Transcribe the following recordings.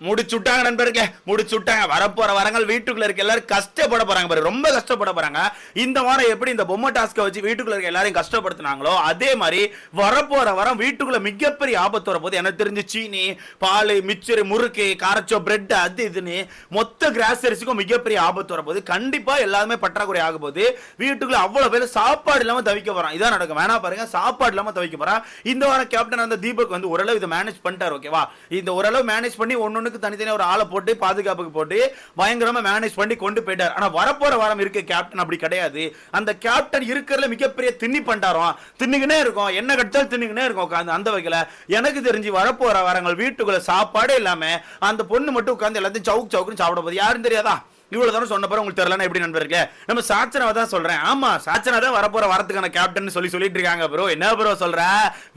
முடிச்சுட்டாங்க நண்பர்களே, முடிச்சுட்டாங்க. வரப்போற வரங்கள் வீட்டுக்குள்ள இருக்க எல்லாரும் கஷ்டப்பட போறாங்க பாரு, ரொம்ப கஷ்டப்பட போறாங்க. இந்த வாரம் எப்படி இந்த பொம்மை டாஸ்க வச்சு வீட்டுக்குள்ள இருக்க எல்லாரையும் கஷ்டப்படுத்தினாங்களோ அதே மாதிரி வரப்போற வாரம் வீட்டுக்குள்ள மிகப்பெரிய ஆபத்து வரப்போது. எனக்கு தெரிஞ்சு சீனி, பால், மிச்சர், முறுக்கு, காரச்சோ, பிரெட், அது இதுன்னு மொத்த கிராசரிஸுக்கும் மிகப்பெரிய ஆபத்து வரப்போது. கண்டிப்பா எல்லாருமே பற்றாக்குறை ஆக போகுது. வீட்டுக்குள்ள அவ்வளவு பேர் சாப்பாடு இல்லாம தவிக்க போறான். இதான் நடக்கும். வேணா பாருங்க, சாப்பாடு இல்லாம தவிக்க போறான். இந்த வாரம் கேப்டன் அந்த தீபக் வந்து ஓரளவு இதை மேனேஜ் பண்ணிட்டார். ஓகேவா, இந்த ஓரளவு மேனேஜ் பண்ணி ஒன்னொன்னு தனித்தனியா ஒரு ஆளை போட்டு பாதுகாப்புக்கு போட்டு பயங்கரமா மேனேஜ் பண்ணி கொண்டு போயிட்டார். ஆனா வரப்போற வாரம் இருக்க கேப்டன் அப்படி கிடையாது. அந்த கேப்டன் இருக்கிறதுல மிகப்பெரிய திண்ணி பண்டாரம் தின்னுகினே இருக்கும். என்ன கட்டாலும் தின்னுகினே இருக்கும். அந்த வகையில எனக்கு தெரிஞ்சு வரப்போற வாரங்கள் வீட்டுக்குள்ள சாப்பாடே இல்லாம அந்த பொண்ணு மட்டும் உட்கார்ந்து எல்லாத்தையும் சவுக்கு சவுக்குன்னு சாப்பிட போகுது. யாரும் தெரியாதா? இவ்வளவு தானே சொன்ன பிறகு உங்களுக்கு தெரியலன்னா எப்படி நண்பர்களே? நம்ம சாச்சனாவை தான் சொல்றேன். ஆமா, சாச்சனா தான் வரப்போற வரத்துக்கான கேப்டன் சொல்லிட்டு இருக்காங்க. ப்ரோ என்ன ப்ரோ சொல்ற,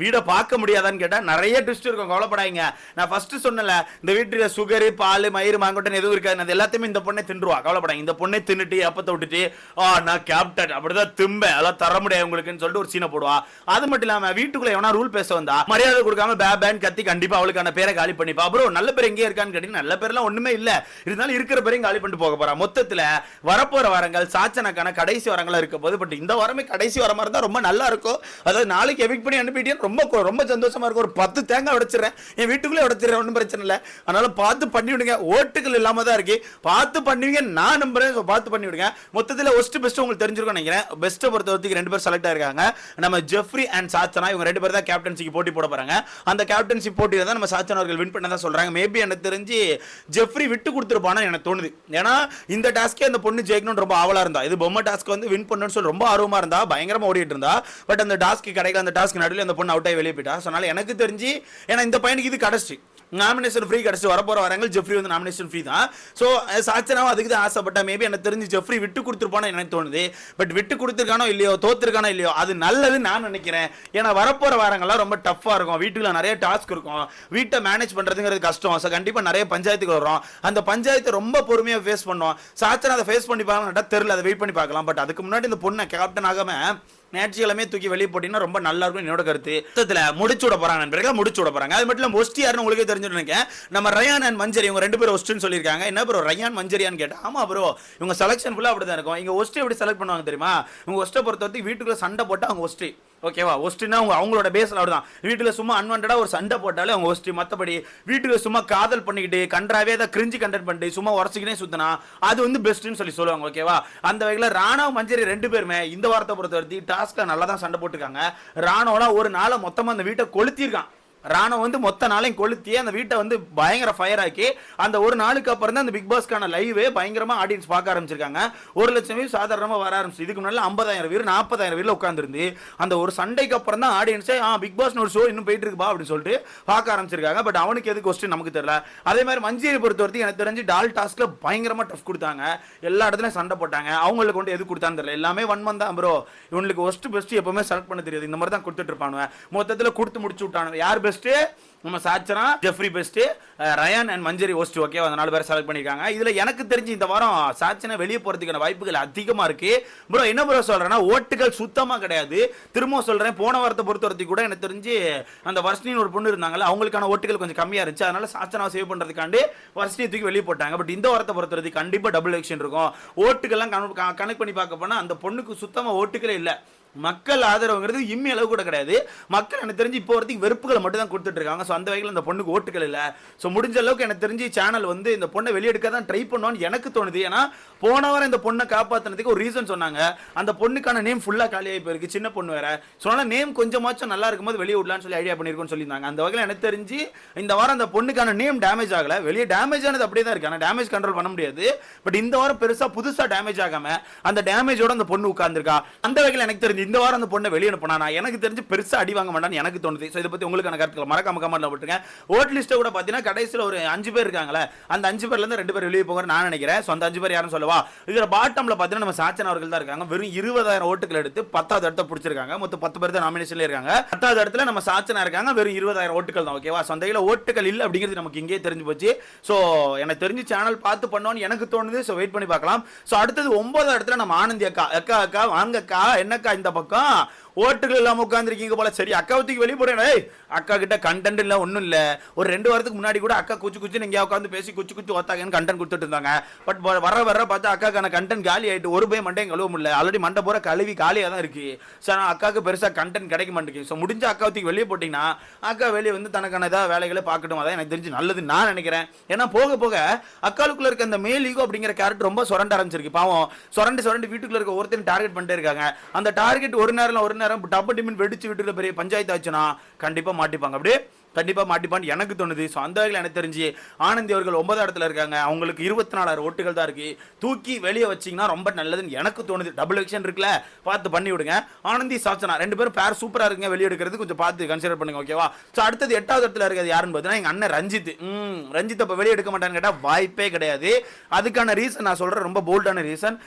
வீட பார்க்க முடியாதான்னு கேட்டா நிறைய ட்விஸ்ட் இருக்கும். கவலைப்படாதீங்க. நான் ஃபர்ஸ்ட் சொன்னல, இந்த வீட்டுல சுகர், பால், மயிறு, மாங்கொட்டன் எதுவும் இருக்காது. அது எல்லாத்தையுமே இந்த பொண்ணை தின்றுவா. கவலைப்படாங்க. இந்த பொண்ணை தின்னுட்டு அப்பத்தை விட்டுட்டு நான் கேப்டன் அப்படிதான் திம்பேன், அதெல்லாம் தர முடியாது உங்களுக்குன்னு சொல்லிட்டு ஒரு சீனை போடுவா. அது மட்டும் இல்லாம வீட்டுக்குள்ள எவனா ரூல் பேச வந்தா மரியாதை கொடுக்காம பேன் கத்தி கண்டிப்பா அவளுக்கான பேரை காலி பண்ணிப்பா. ப்ரோ நல்ல பேர் எங்கே இருக்கான்னு கேட்டீங்கன்னா நல்ல பேர்லாம் ஒண்ணுமே இல்ல. இருந்தாலும் இருக்கிற பேரையும் காலி பண்ணிட்டு போக. மொத்தத்துல வரப்போற வாரங்கள் சாச்சனாக்கான கடைசி வாரங்களா இருக்க போது. பட் இந்த வாரமே கடைசி வாரமா இருந்தா ரொம்ப நல்லா இருக்கும். அதாவது நாளைக்கு எவிக் பண்ணி அனுப்பிட்டேன் ரொம்ப சந்தோஷமா இருக்கும். ஒரு 10 தேங்காய் உடைச்சிடறேன், என் வீட்டுக்குள்ளே உடைச்சிடறேன், ஒன்றும் பிரச்சனை இல்லை. அதனால பார்த்து பண்ணி விடுங்க. ஓட்டுகள் இல்லாம தான் இருக்கு, பார்த்து பண்ணுவீங்க. நான் நம்புறேன், பார்த்து பண்ணி விடுங்க. மொத்தத்தில் ஒஸ்ட் பெஸ்ட் உங்களுக்கு தெரிஞ்சிருக்கும் நினைக்கிறேன். பெஸ்ட்டை பொறுத்தவரைக்கும் 2 பேர் செலக்ட் ஆயிருக்காங்க. நம்ம ஜெஃப்ரி அண்ட் சாச்சனா, இவங்க 2 பேர் தான் கேப்டன்சிக்கு போட்டி போட போறாங்க. அந்த கேப்டன்சி போட்டியில தான் நம்ம சாச்சனா அவர்கள் வின் பண்ண தான் சொல்றாங்க. மேபி எனக்கு தெரிஞ்சு ஜெஃப்ரி விட்டு கொடுத்துருப்பான்னு எனக்கு தோணுது. ஏன்னா இந்த டாஸ்கே அந்த பொண்ணு ஜெயிக்கணும்னு ரொம்ப ஆவலா இருந்தா. இது பொம்மை டாஸ்க் வந்து வின் பண்ணணும்னு சொல்லி ரொம்ப ஆர்வமா இருந்தா, பயங்கரமா ஓடிட்டு இருந்தா. பட் அந்த டாஸ்க் கிடைக்கல. அந்த டாஸ்க் நடுவில் அந்த பொண்ணு அவுட் ஆகி வெளியே போயிட்டா. அதனால எனக்கு தெரிஞ்சு ஏன்னா இந்த பையனுக்கு இது கடைசி நாமினேஷன் ஃப்ரீ கிடைச்சு வரப்போற வரங்கள் ஜெஃப்ரி வந்து நாமினேஷன் ஃப்ரீ தான். ஸோ சாச்சனாவும் அதுக்கு தான் ஆசைப்பட்டா. மேபி எனக்கு தெரிஞ்சு ஜெஃப்ரி விட்டு கொடுத்துருப்பானு எனக்கு தோணுது. பட் விட்டு கொடுத்துருக்கானோ இல்லையோ, தோத்துருக்கானோ இல்லையோ, அது நல்லது நான் நினைக்கிறேன். ஏன்னா வரப்போற வாரங்கள்லாம் ரொம்ப டஃபா இருக்கும். வீட்டுல நிறைய டாஸ்க் இருக்கும். வீட்டை மேனேஜ் பண்றதுங்கிறது கஷ்டம். ஸோ கண்டிப்பா நிறைய பஞ்சாயத்துக்கு வரும். அந்த பஞ்சாயத்தை ரொம்ப பொறுமையா ஃபேஸ் பண்ணுவோம். சாச்சனா அதை ஃபேஸ் பண்ணி பார்க்கலாம் தெரியல, அதை வெயிட் பண்ணி பார்க்கலாம். பட் அதுக்கு முன்னாடி இந்த பொண்ணை கேப்டன் ஆகாம நேச்சுரலாமே தூக்கி வெளியே போட்டீங்கன்னா ரொம்ப நல்லா இருக்கும் என்னோட கருத்து. முடிச்சு விட போறாங்க நண்பர்களே, முடிச்சு விட போறாங்க. அது மட்டும் இல்லாம ஒஸ்டி யாருன்னு உங்களுக்கே தெரிஞ்சுட்டு நம்ம ரயான் அண்ட் மஞ்சரி இவங்க 2 பேரும் ஒஸ்ட்னு சொல்லியிருக்காங்க. என்ன ப்ரோ ரயான் மஞ்சரியான்னு கேட்டா, ஆமா ப்ரோ இவங்க செலக்ஷன் ஃபுல்லா அப்படிதான் இருக்கும். இங்க ஒஸ்டி எப்படி செலக்ட் பண்ணுவாங்க தெரியுமா? இவங்க ஒஸ்ட்டை பொறுத்தவரைக்கும் வீட்டுக்குள்ள சண்டை போட்டு அவங்க ஒஸ்டி. ஓகேவா, ஒஸ்டினா அவங்களோட பேஸ்ல அப்படிதான். வீட்டுல சும்மா அன்வான்டா ஒரு சண்டை போட்டாலே அவங்க ஒஸ்டி. மற்றபடி வீட்டுல சும்மா காதல் பண்ணிக்கிட்டு கன்றாவே அதை கிரிஞ்சு கண்டென்ட் பண்ணிட்டு சும்மா உரசிக்கினே சுத்தினா அது வந்து பெஸ்ட்னு சொல்லுவாங்க. ஓகேவா, அந்த வகையில் ராணா மஞ்சரி 2 பேருமே இந்த வாரத்தை பொறுத்தவரைக்கும் டாஸ்க்ல நல்லா தான் சண்டை போட்டுருக்காங்க. ராணோலாம் ஒரு நாளை மொத்தமா அந்த வீட்டை கொளுத்திருக்கான். ராணோ வந்து மொத்த நாளையும் கொளுத்தி அந்த வீட்டை வந்து பயங்கர ஃபயர் ஆக்கி அந்த ஒரு நாளுக்கு அப்புறம் தான் அந்த பிக் பாஸ்க்கான லைவே பயங்கரமா ஆடியன்ஸ் பார்க்க ஆரம்பிச்சிருக்காங்க. 1 லட்சம் வியூ சாதாரணமா வர ஆரம்பிச்சு. இதுக்கு முன்னாடி 50,000 வீர் 40,000 வீர்ல உட்காந்துருந்து அந்த ஒரு சண்டைக்கு அப்புறம் தான் ஆடியன்ஸே பிக் பாஸ் ஒரு ஷோ இன்னும் போயிட்டு இருக்குப்பா அப்படின்னு சொல்லிட்டு பார்க்க ஆரம்பிச்சிருக்காங்க. பட் அவனுக்கு எது கொஸ்டின் நமக்கு தெரியல. அதே மாதிரி மஞ்சரி பொறுத்தவரைக்கும் எனக்கு தெரிஞ்சு டால் டாஸ்க்ல பயங்கரமா டஃப் கொடுத்தாங்க. எல்லா இடத்துலயும் சண்டை போட்டாங்க. அவங்களுக்கு கொண்டு எது கொடுத்தான்னு தெரியல. எல்லாமே 1 மந்த் தான் ப்ரோ. இவங்களுக்கு ஒஸ்ட் பெஸ்ட் எப்பவுமே செலக்ட் பண்ண தெரியாது. இந்த மாதிரி தான் கொடுத்துட்டு இருப்பானுங்க. மொத்தத்தில் கொடுத்து முடிச்சு விட்டானுங்க. யார் பெஸ்ட்? நம்ம Sachana, Jeffrey best, Ryan and Manjari worst. Okay, அந்த 4 பேர் செலக்ட் பண்ணிருக்காங்க. இதுல எனக்கு தெரிஞ்சு இந்த வாரம் சாச்சனா வெளியே போறதுக்கான வாய்ப்புகள் அதிகமா இருக்கு. ப்ரோ என்ன ப்ரோ சொல்றேன்னா ஓட்டுகள் சுத்தமா கிடையாது. திரும்ப சொல்றேன், போன வாரத்தை பொறுத்தவரைக்கும் கூட எனக்கு தெரிஞ்சு அந்த வர்ஷினின்னு ஒரு பொண்ணு இருந்தாங்கல்ல, அவங்களுக்கான ஓட்டுகள் கொஞ்சம் கம்மியா இருந்துச்சு. அதனால சாச்சனாவை சேவ் பண்றதுக்காண்டி வர்ஷினியை தூக்கி வெளியே போட்டாங்க. பட் இந்த வாரத்தை பொறுத்தவரைக்கும் கண்டிப்பா டபுள் எலெக்ஷன் இருக்கும். ஓட்டுகள்லாம் கனெக்ட் பண்ணி பார்க்க போனா அந்த பொண்ணுக்கு சுத்தமா ஓட்டுகளே இல்லை. மக்கள் ஆதரவுங்கிறது இம்மி அளவு கூட கிடையாது. மக்கள் எனக்கு தெரிஞ்சு இப்போ வரைக்கும் வெறுப்புகளை மட்டும் தான் கொடுத்துட்டு இருக்காங்க. ஸோ அந்த வகையில் இந்த பொண்ணுக்கு ஓட்டுகள் இல்லை. ஸோ முடிஞ்ச அளவுக்கு எனக்கு தெரிஞ்சு சேனல் வந்து இந்த பொண்ணை வெளியெடுக்க தான் ட்ரை பண்ணுவான்னு எனக்கு தோணுது. ஏன்னா போன வாரம் இந்த பொண்ணை காப்பாற்றினதுக்கு ஒரு ரீசன் சொன்னாங்க. அந்த பொண்ணுக்கான நேம் ஃபுல்லாக காலியாகி போயிருக்கு. சின்ன பொண்ணு வேற. ஸோ அதனால் நேம் கொஞ்சமாச்சும் நல்லா இருக்கும்போது வெளியே விடலான்னு சொல்லி ஐடியா பண்ணியிருக்கோன்னு சொல்லியிருந்தாங்க. அந்த வகையில் எனக்கு தெரிஞ்சு இந்த வாரம் அந்த பொண்ணுக்கான நேம் டேமேஜ் ஆகலை. வெளியே டேமேஜ் ஆனது அப்படியே தான் இருக்கு. ஆனால் டேமேஜ் கண்ட்ரோல் பண்ண முடியாது. பட் இந்த வாரம் பெருசாக புதுசாக டேமேஜ் ஆகாம அந்த டேமேஜோட அந்த பொண்ணு உட்கார்ந்துருக்கா. அந்த வகையில் எனக்கு தெரிஞ்சு இந்த வாரம் அந்த பொண்ணை வெளியே அனுப்பினா எனக்கு தெரிஞ்சு பெருசா அடி வாங்க மாட்டான்னு எனக்கு தோணுது. ஸோ இதை பத்தி உங்களுக்கான கருத்துக்களை மறக்காம கமெண்ட்ல போட்டுருங்க. ஓட் லிஸ்ட்டை கூட பார்த்தீங்கன்னா கடைசியில் ஒரு 5 பேர் இருக்காங்களே, அந்த 5 பேர்ல இருந்து 2 பேர் வெளியே போங்க நான் நினைக்கிறேன். ஸோ அந்த 5 பேர் யாரும் சொல்லவா? இதுல பாட்டம்ல பார்த்தீங்கன்னா நம்ம சாச்சனா அவர்கள் தான் இருக்காங்க. வெறும் 20,000 ஓட்டுகள் எடுத்து 10வது இடத்தை பிடிச்சிருக்காங்க. மொத்தம் 10 பேர் தான் நாமினேஷன்ல இருக்காங்க. 10வது இடத்துல நம்ம சாச்சனா இருக்காங்க. வெறும் 20,000 ஓட்டுகள் தான். ஓகேவா, அந்த கையில் ஓட்டுகள் இல்லை அப்படிங்கிறது நமக்கு இங்கே தெரிஞ்சு போச்சு. ஸோ எனக்கு தெரிஞ்சு சேனல் பார்த்து பண்ணோன்னு எனக்கு தோணுது. ஸோ வெயிட் பண்ணி பார்க்கலாம். ஸோ அடுத்தது 9வது இடத்துல நம்ம ஆனந்தி அக்கா. அக்கா அக்கா வாங்கக்கா, என்னக்கா இந்த பக்கம் ஓட்டுகள் இல்லாம உட்காந்துருக்கீங்க போல. சரி அக்காவை தூக்கி வெளியே போறேன். அக்கா கிட்ட கண்டென்ட் இல்ல ஒன்றும் இல்லை. ஒரு 2 வாரத்துக்கு முன்னாடி கூட அக்கா குச்சி எங்கேயா உட்காந்து பேசி குச்சி ஓத்தாங்கன்னு கண்டென்ட் கொடுத்துட்டு இருந்தாங்க. பட் வர பார்த்தா அக்காக்கான கண்டென்ட் காலி ஆயிட்டு ஒரு போய் மண்டையும் கழுவ முடியல. ஆல்ரெடி மண்டை போற கழுவி காலியாக தான் இருக்கு. சார் அக்காவுக்கு பெருசாக கண்டென்ட் கிடைக்க மாட்டேங்குது. ஸோ முடிஞ்ச அக்காவுக்கு வெளியே போட்டிங்கன்னா அக்கா வெளியே வந்து தனக்கான ஏதாவது வேலைகளை பார்க்கட்டும். அதான் எனக்கு தெரிஞ்சு நல்லது நான் நினைக்கிறேன். ஏன்னா போக போக அக்காளுக்குள்ள இருக்க அந்த மேல் ஈகோ அப்படிங்கிற கேரக்டர் ரொம்ப சுரண்ட ஆரம்பிச்சிருக்கு. பாவம் சுரண்டு வீட்டுக்குள்ள இருக்க ஒருத்தர் டார்கெட் பண்ணிட்டே இருக்காங்க. அந்த டார்கெட் ஒரு நேரம் டப்பு டிமின் வெடிச்சு வீட்டுல பெரிய பஞ்சாயத்து ஆச்சுன்னா கண்டிப்பா மாட்டிப்பாங்க. அப்படியே கண்டிப்பா மாட்டிப்பான்னு எனக்கு தோணுது. ஸோ அந்த வகையில் எனக்கு தெரிஞ்சு ஆனந்தி அவர்கள் 9வது இடத்துல இருக்காங்க. அவங்களுக்கு 24,000 ஓட்டுகள் தான் இருக்கு. தூக்கி வெளியே வச்சிங்கன்னா ரொம்ப நல்லதுன்னு எனக்கு தோணுது. டபுள் எலெக்ஷன் இருக்குல்ல, பார்த்து பண்ணி விடுங்க. ஆனந்தி சாச்சனா 2 பேரும் பேர் சூப்பராக இருக்குங்க. வெளியே எடுக்கிறது கொஞ்சம் பார்த்து கன்சிடர் பண்ணுங்க, ஓகேவா? ஸோ அடுத்தது 8வது இடத்துல இருக்கிறது யாருன்னு பார்த்தீங்கன்னா எங்கள் அண்ணன் ரஞ்சித். ரஞ்சித் அப்போ வெளியே எடுக்க மாட்டான்னு கேட்டால் வாய்ப்பே கிடையாது. அதுக்கான ரீசன் நான் சொல்கிறேன், ரொம்ப போல்டான ரீசன்.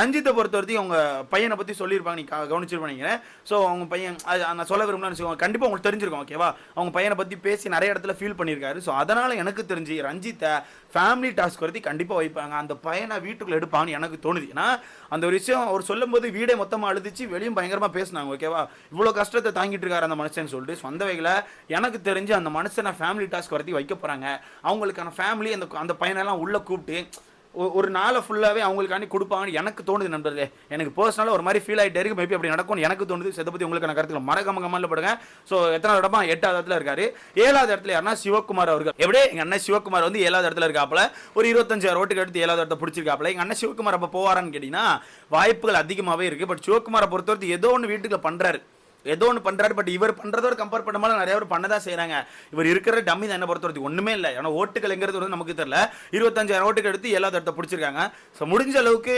ரஞ்சித்தை பொறுத்த வரைக்கும் அவங்க பையனை பற்றி சொல்லியிருப்பாங்க, நீ கவனிச்சிருப்பாங்க. ஸோ அவங்க பையன் நான் சொல்ல விரும்பலான்னு கண்டிப்பாக உங்களுக்கு தெரிஞ்சிருக்கும், ஓகேவா? அவங்க பையனை பற்றி பேசி நிறைய இடத்துல ஃபீல் பண்ணியிருக்காரு. ஸோ அதனால் எனக்கு தெரிஞ்சு ரஞ்சித்தை ஃபேமிலி டாஸ்க் வரதி கண்டிப்பாக வைப்பாங்க. அந்த பையனை வீட்டுக்குள்ள எடுப்பான்னு எனக்கு தோணுது. ஏன்னா அந்த ஒரு விஷயம் அவர் சொல்லும் போது வீடே மொத்தமாக அழுதுச்சு, வெளியும் பயங்கரமாக பேசினாங்க, ஓகேவா? இவ்வளோ கஷ்டத்தை தாங்கிட்டு இருக்காரு அந்த மனுஷன் சொல்லிட்டு. சொந்த வகையில் எனக்கு தெரிஞ்சு அந்த மனுஷனை ஃபேமிலி டாஸ்க் வரதி வைக்க போகிறாங்க. அவங்களுக்கான ஃபேமிலி அந்த பையனெல்லாம் உள்ளே கூப்பிட்டு ஒரு நாளை ஃபுல்லாகவே அவங்களுக்காண்டி கொடுப்பாங்கன்னு எனக்கு தோணுது நண்பர்களே. எனக்கு பர்சனலாக ஒரு மாதிரி ஃபீல் ஆகிட்டே இருக்கு. மேபி அப்படி நடக்கும்னு எனக்கு தோணுது. இதை பற்றி உங்களுக்கான கருத்துக்கள் மறக்காம கமெண்ட்ல போடுங்க. ஸோ எத்தனை இடமா 8வது இடத்துல இருக்காரு. 7வது இடத்துல யாருன்னா சிவகுமார் அவர்கள். எப்படியே எங்கள் அண்ணன் சிவகுமார் வந்து 7வது இடத்துல இருக்காப்புல. ஒரு 25,000 ஓட்டுக்கு எடுத்து 7வது இடத்த பிடிச்சிருக்காப்புல. எங்கள் அண்ணன் சிவகுமார் அப்போ போவாரான்னு கேட்டிங்கன்னா வாய்ப்புகள் அதிகமாகவே இருக்குது. பட் சிவகுமாரை பொறுத்தவரைக்கும் ஏதோ ஒன்று வீட்டுக்குள்ள பண்ணுறாரு, ஏதோ ஒன்று பண்ணுறாரு. பட் இவர் பண்ணுறதோட கம்பேர் பண்ணும்போது நிறைய பேர் பண்ண தான் செய்கிறாங்க. இவர் இருக்கிற டம்மி தான் என்ன பொறுத்தவரைக்கும் ஒன்றுமே இல்லை. ஏன்னா ஓட்டுகள்ங்கிறது வந்து நமக்கு தெரியல. 25,000 ஓட்டுக்கு எடுத்து 7வது இடத்த பிடிச்சிருக்காங்க. ஸோ முடிஞ்ச அளவுக்கு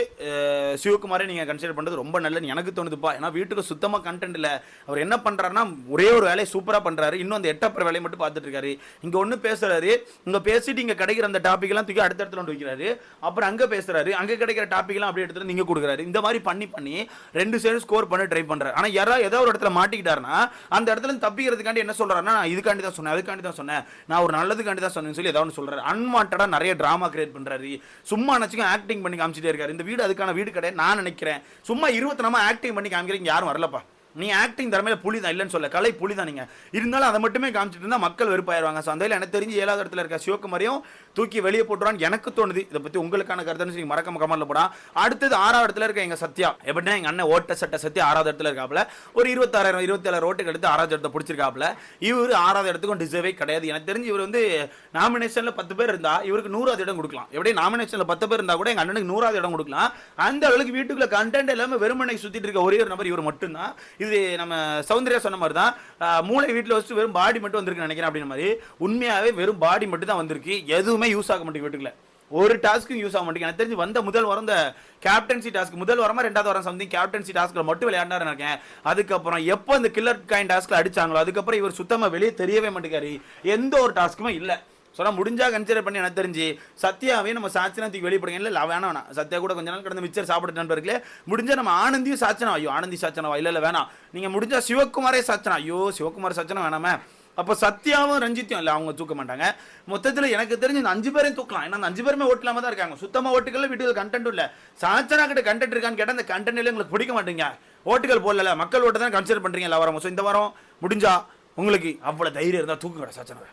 சிவகுமாரை நீங்கள் கன்சிடர் பண்ணுறது ரொம்ப நல்லதுன்னு எனக்கு தோணுதுப்பா. ஏன்னா வீட்டுக்கு சுத்தமாக கண்டென்ட் இல்லை. அவர் என்ன பண்ணுறாருன்னா ஒரே ஒரு வேலையை சூப்பராக பண்ணுறாரு. இன்னும் அந்த 8 வேலையை மட்டும் பார்த்துட்டு இருக்காரு. இங்கே ஒன்று பேசுறாரு, இங்கே பேசிட்டு இங்கே கிடைக்கிற அந்த டாப்பிக்லாம் தூக்கி அடுத்த இடத்துல கொண்டு வைக்கிறாரு. அப்புறம் அங்கே பேசுறாரு, அங்கே கிடைக்கிற டாப்பிக்லாம் அப்படியே எடுத்துட்டு நீங்கள் கொடுக்குறாரு. இந்த மாதிரி பண்ணி 2 சைடும் ஸ்கோர் பண்ண ட்ரை பண்ணுறாரு. ஆனால் யாராவது ஏதோ ஒரு இடத்துல மாட்டிக்கிட்டாருன்னா அந்த இடத்துல தப்பிக்கிறதுக்காண்டி என்ன சொல்றாருன்னா, நான் இதுக்காண்டி தான் சொன்னேன், அதுக்காண்டி தான் சொன்னேன், நான் ஒரு நல்லதுக்காண்டி தான் சொன்னேன்னு சொல்லி ஏதாவது சொல்றாரு. அன்வான்டா நிறைய டிராமா கிரியேட் பண்றாரு. சும்மா நினைச்சுக்க ஆக்டிங் பண்ணி காமிச்சிட்டே இருக்காரு. இந்த வீடு அதுக்கான வீடு கிடையாது நான் நினைக்கிறேன். சும்மா 20 ஆக்டிங் பண்ணி காமிக்கிறீங்க, யாரும் வரலப்பா. நீ ஆக்டிங் திறமையில புலி தான், இல்லைன்னு சொல்ல, கலை புலி தான். நீங்கள் இருந்தாலும் அதை மட்டுமே காமிச்சிட்டு இருந்தால் மக்கள் வெறுப்பாயிருவாங்க. ஸோ அந்த எனக்கு தெரிஞ்சு 7வது இடத்துல இருக்க சிவகுமாரையும் தூக்கி வெளியே போட்டுறான்னு எனக்கு தோணுது. இதை பற்றி உங்களுக்கான கருத்து நீங்கள் மறக்காம கமெண்ட்ல போடா. அடுத்தது 6வது இடத்துல இருக்க எங்கள் சத்யா. எப்படின்னா எங்கள் அண்ணன் ஓட்ட சட்ட சத்யா 6வது இடத்துல இருக்காப்புல. ஒரு 26,000 27,000 ஓட்டுக்கு எடுத்து 6வது இடத்தை பிடிச்சிருக்காப்புல. இவர் 6வது இடத்துக்கும் டிசர்வே கிடையாது. எனக்கு தெரிஞ்சு இவர் வந்து நாமினேஷனில் 10 பேர் இருந்தால் இவருக்கு 100வது இடம் கொடுக்கலாம். எப்படி நாமினேஷனில் 10 பேர் இருந்தால் கூட எங்கள் அண்ணனுக்கு 100வது இடம் கொடுக்கலாம். அந்த அளவுக்கு வீட்டுக்குள்ள கண்டென்ட் எல்லாமே வெறுமனை சுற்றிட்டு இருக்க ஒரே ஒரு நபர் இவர் மட்டும்தான். இது நம்ம சௌந்தர்யா சொன்ன மாதிரி தான், மூளை வீட்டில் வச்சு வெறும் பாடி மட்டும் வந்திருக்கு நினைக்கிறேன். அப்படின்ற மாதிரி உண்மையாகவே வெறும் பாடி மட்டும் தான் வந்திருக்கு. எதுவுமே யூஸ் ஆக மாட்டேங்குது வீட்டுக்குள்ள. ஒரு டாஸ்க்கும் யூஸ் ஆக மாட்டேங்குது. எனக்கு தெரிஞ்சு வந்த முதல் வாரம் இந்த கேப்டன்சி டாஸ்க், முதல் வாரமா 2வது வாரம் சம்திங் கேப்டன்சி டாஸ்க்ல மட்டும் விளையாண்டாரு நினைக்கிறேன். அதுக்கப்புறம் எப்போ இந்த கில்லர் காயின் டாஸ்க்ல அடிச்சாங்களோ அதுக்கப்புறம் இவர் சுத்தமாக வெளியே தெரியவே மாட்டேங்காரு. எந்த ஒரு டாஸ்க்குமே இல்லை. சொன்னா முடிஞ்சா கன்சிடர் பண்ணி எனக்கு தெரிஞ்சு சத்யாவே நம்ம சாட்சினா தூக்கி வெளிப்படுங்க. இல்லை வேணாம், சத்யா கூட கொஞ்ச நாள் கடந்து மிச்சர் சாப்பிட்டு நண்பர்களே. முடிஞ்சா நம்ம ஆனந்தியும் சாச்சனா, ஐயோ ஆனந்தி சாச்சனாவா, இல்லை வேணாம். நீங்கள் முடிஞ்சா சிவகுமாரே சாச்சனா, ஐயோ சிவகுமார் சாச்சனா வேணாமே. அப்போ சத்யாவும் ரஞ்சித்தும் இல்லை, அவங்க தூக்க மாட்டாங்க. மொத்தத்தில் எனக்கு தெரிஞ்சு இந்த 5 பேரையும் தூக்கலாம். ஏன்னா அந்த 5 பேருமே ஓட்டலாம தான் இருக்காங்க. சுத்தமாக ஓட்டுகள் வீட்டுக்கு கண்டென்ட் இல்லை. சாச்சனா கிட்ட கண்டென்ட் இருக்கான்னு கேட்டால் அந்த கண்டென்ட் எங்களுக்கு பிடிக்க மாட்டேங்க. ஓட்டுகள் போடல, மக்கள் ஓட்டு தான் கன்சிடர் பண்ணுறீங்க எல்லா வாரமும். ஸோ இந்த வாரம் முடிஞ்சா உங்களுக்கு அவ்வளோ தைரியம் இருந்தால் தூக்குங்கடா சாச்சனா.